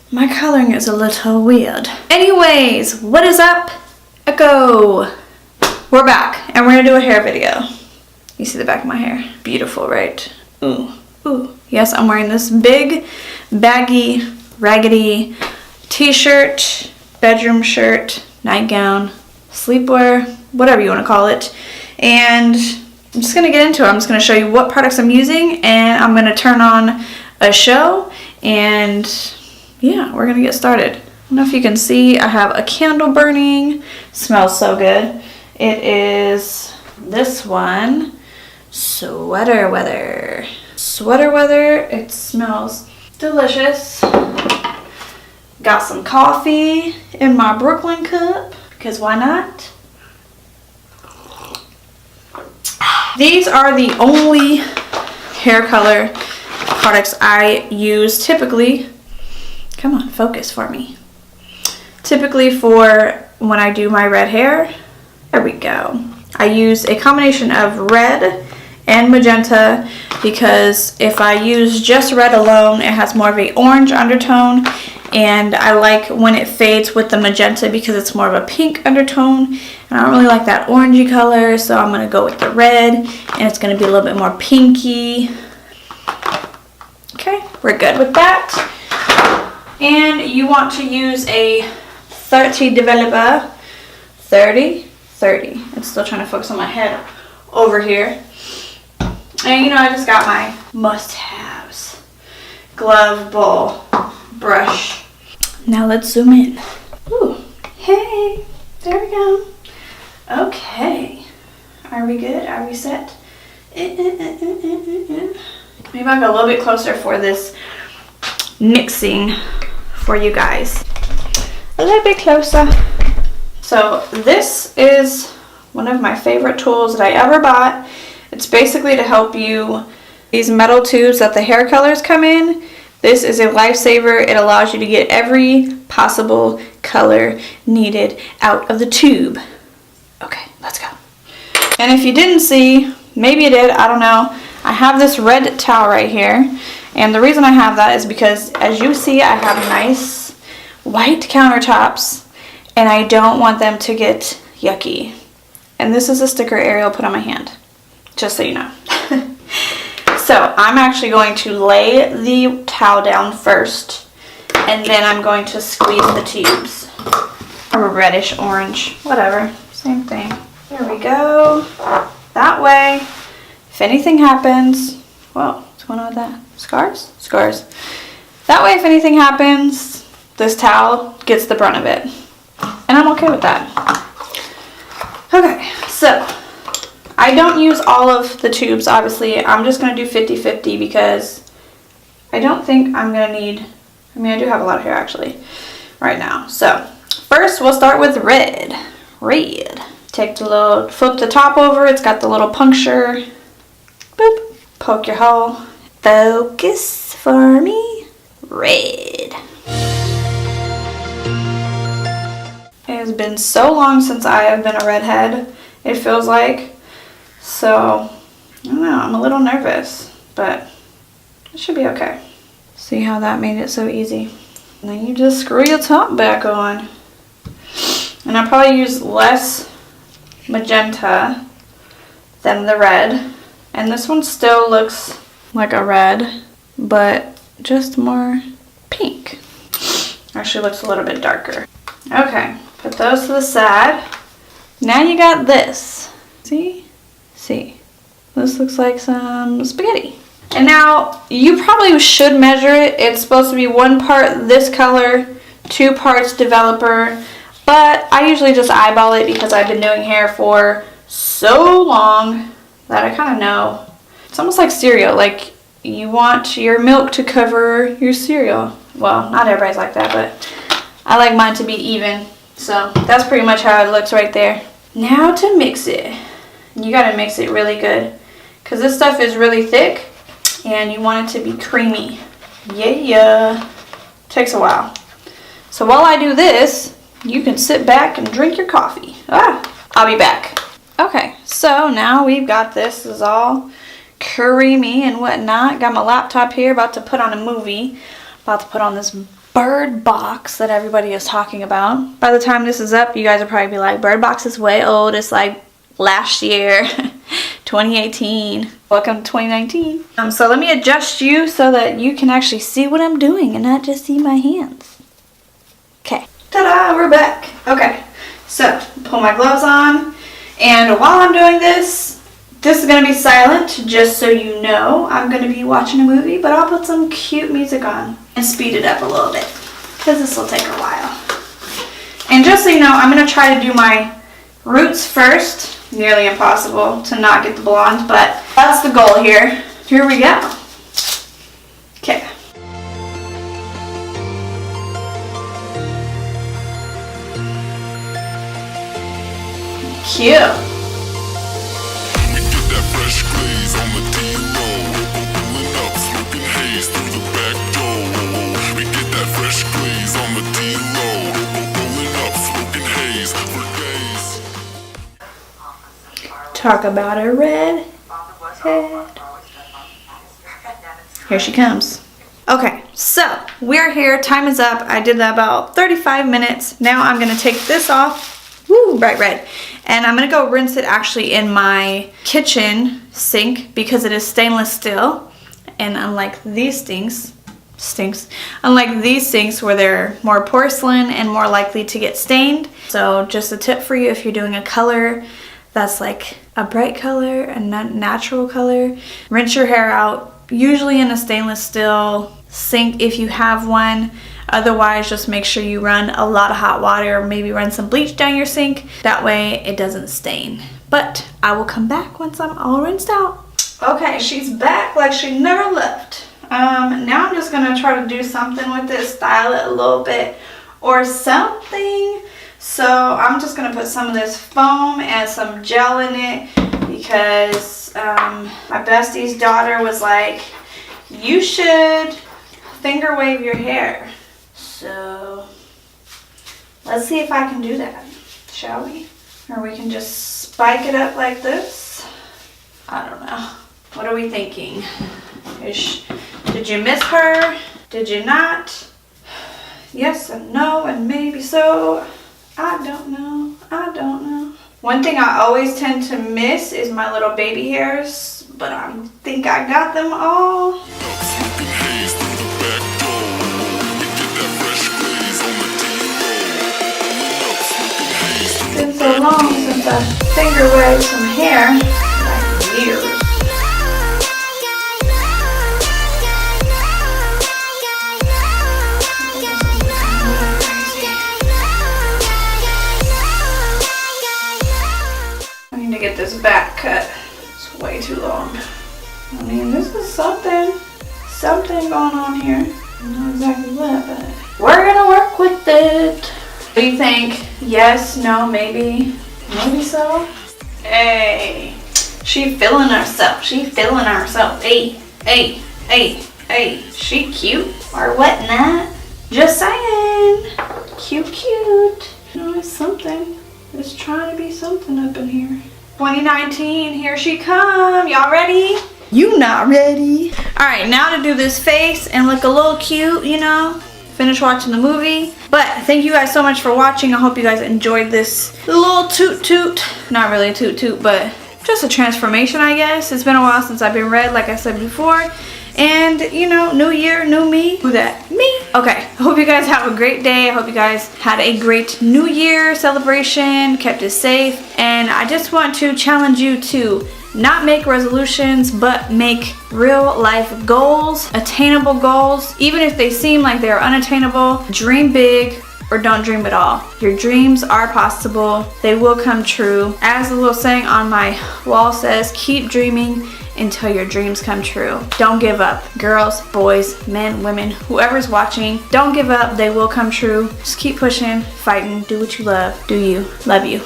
My coloring is a little weird. Anyways, what is up, Echo? We're back, and we're gonna do a hair video. You see the back of my hair? Beautiful, right? Ooh, ooh. Yes, I'm wearing this big, baggy, raggedy t-shirt, bedroom shirt, nightgown, sleepwear, whatever you want to call it. And I'm just gonna get into it. I'm just gonna show you what products I'm using, and I'm gonna turn on a show, and yeah, we're gonna get started. I don't know if you can see, I have a candle burning. Smells so good. It is this one, Sweater Weather. Sweater Weather, it smells delicious. Got some coffee in my Brooklyn cup, because why not? These are the only hair color products I use typically. Come on, focus for me. Typically for when I do my red hair. There we go. I use a combination of red and magenta because if I use just red alone, it has more of an orange undertone, and I like when it fades with the magenta because it's more of a pink undertone, and I don't really like that orangey color, so I'm gonna go with the red, and it's gonna be a little bit more pinky. Okay, we're good with that. And you want to use a 30 developer. 30. It's still trying to focus on my head over here. And you know, I just got my must-haves. Glove, bowl, brush. Now let's zoom in. Ooh, hey, there we go. Okay, are we good? Are we set? Maybe I'll go a little bit closer for this mixing for you guys. A little bit closer. So this is one of my favorite tools that I ever bought. It's basically to help you, these metal tubes that the hair colors come in. This is a lifesaver. It allows you to get every possible color needed out of the tube. Okay, let's go. And if you didn't see, maybe you did, I don't know. I have this red towel right here. And the reason I have that is because, as you see, I have nice white countertops, and I don't want them to get yucky. And this is a sticker Ariel put on my hand, just so you know. So I'm actually going to lay the towel down first, and then I'm going to squeeze the tubes. Or reddish orange, whatever, same thing. There we go. That way, if anything happens, well, what's going on with that? Scars? Scars. That way, if anything happens, this towel gets the brunt of it. And I'm okay with that. Okay, so I don't use all of the tubes, obviously. I'm just going to do 50-50 because I don't think I'm going to need, I mean, I do have a lot of hair actually right now. So first we'll start with red. Red. Take the little, flip the top over. It's got the little puncture. Boop. Poke your hole. Focus for me. Red. It has been so long since I have been a redhead, it feels like. So, I don't know, I'm a little nervous, but it should be okay. See how that made it so easy? And then you just screw your top back on. And I probably use less magenta than the red. And this one still looks like a red, but just more pink. Actually looks a little bit darker. Okay, put those to the side. Now you got this. See? See. This looks like some spaghetti. And now you probably should measure it. It's supposed to be 1 part this color, 2 parts developer, but I usually just eyeball it because I've been doing hair for so long that I kind of know. It's almost like cereal, like you want your milk to cover your cereal. Well, not everybody's like that, but I like mine to be even. So that's pretty much how it looks right there. Now to mix it. You gotta mix it really good because this stuff is really thick and you want it to be creamy. Yeah. Takes a while. So while I do this, you can sit back and drink your coffee. I'll be back. Okay, so now we've got this. This is all creamy and whatnot. Got my laptop here, about to put on a movie. About to put on this Bird Box that everybody is talking about. By the time this is up, you guys will probably be like, Bird Box is way old. It's like last year, 2018. Welcome to 2019. So let me adjust you so that you can actually see what I'm doing and not just see my hands. Okay. Ta-da, we're back. Okay, so pull my gloves on. And while I'm doing this is going to be silent, just so you know. I'm going to be watching a movie, but I'll put some cute music on and speed it up a little bit, because this will take a while. And just so you know, I'm going to try to do my roots first. Nearly impossible to not get the blonde, but that's the goal here. Here we go. Okay. Cute. Talk about a red head. Here she comes. Okay, so we're here. Time is up. I did that about 35 minutes. Now I'm going to take this off. Woo, bright red. And I'm going to go rinse it actually in my kitchen sink because it is stainless steel. And unlike these unlike these sinks where they're more porcelain and more likely to get stained. So just a tip for you, if you're doing a color that's like a bright color, a natural color, rinse your hair out, usually in a stainless steel sink if you have one. Otherwise, just make sure you run a lot of hot water, or maybe run some bleach down your sink. That way it doesn't stain. But I will come back once I'm all rinsed out. Okay, she's back like she never left. Now I'm just gonna try to do something with this, style it a little bit or something. So I'm just gonna put some of this foam and some gel in it because my bestie's daughter was like, you should finger wave your hair. So let's see if I can do that, shall we? Or we can just spike it up like this. I don't know. What are we thinking? Did you miss her? Did you not? Yes and no and maybe so. I don't know. I don't know. One thing I always tend to miss is my little baby hairs, but I think I got them all. It's been so long since I finger waved some hair, like years. To get this back cut. It's way too long. I mean, this is something going on here. I don't know exactly what, but we're gonna work with it. What do you think? Yes, no, maybe so? Hey, she feeling herself. Hey, she cute or whatnot. Just saying. Cute. You know, it's something. It's trying to be something up in here. 2019, here she come. Y'all ready? You not ready. All right, now to do this face and look a little cute, you know. Finish watching the movie. But thank you guys so much for watching. I hope you guys enjoyed this little toot. Not really a toot, but just a transformation, I guess. It's been a while since I've been red, like I said before. And, you know, new year, new me. Who that? Me. Okay, I hope you guys have a great day. I hope you guys had a great New Year celebration, kept it safe. And I just want to challenge you to not make resolutions, but make real life goals, attainable goals. Even if they seem like they're unattainable, dream big or don't dream at all. Your dreams are possible. They will come true. As the little saying on my wall says, keep dreaming until your dreams come true. Don't give up. Girls, boys, men, women, whoever's watching, don't give up. They will come true. Just keep pushing, fighting, do what you love. Do you. Love you.